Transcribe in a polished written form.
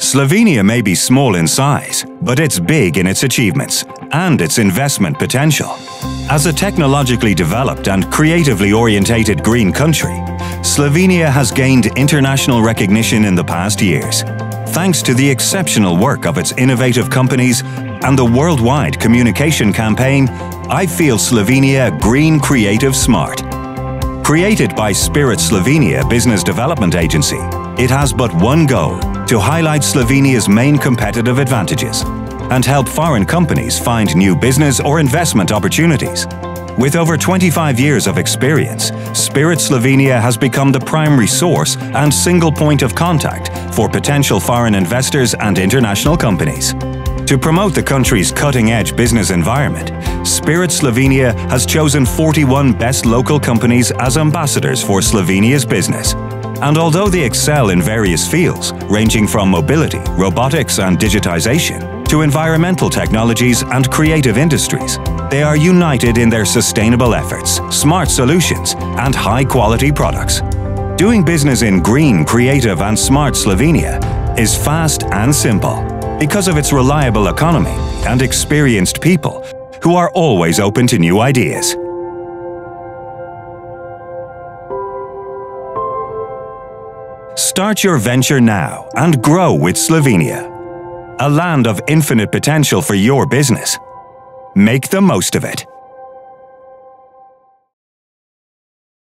Slovenia may be small in size, but it's big in its achievements and its investment potential. As a technologically developed and creatively orientated green country, Slovenia has gained international recognition in the past years, thanks to the exceptional work of its innovative companies and the worldwide communication campaign, I Feel Slovenia Green Creative Smart. Created by Spirit Slovenia Business Development Agency, it has but one goal: to highlight Slovenia's main competitive advantages and help foreign companies find new business or investment opportunities. With over 25 years of experience, Spirit Slovenia has become the primary source and single point of contact for potential foreign investors and international companies. To promote the country's cutting-edge business environment, Spirit Slovenia has chosen 41 best local companies as ambassadors for Slovenia's business. And although they excel in various fields, ranging from mobility, robotics and digitization, to environmental technologies and creative industries, they are united in their sustainable efforts, smart solutions, and high-quality products. Doing business in green, creative and smart Slovenia is fast and simple because of its reliable economy and experienced people who are always open to new ideas. Start your venture now and grow with Slovenia, a land of infinite potential for your business. Make the most of it.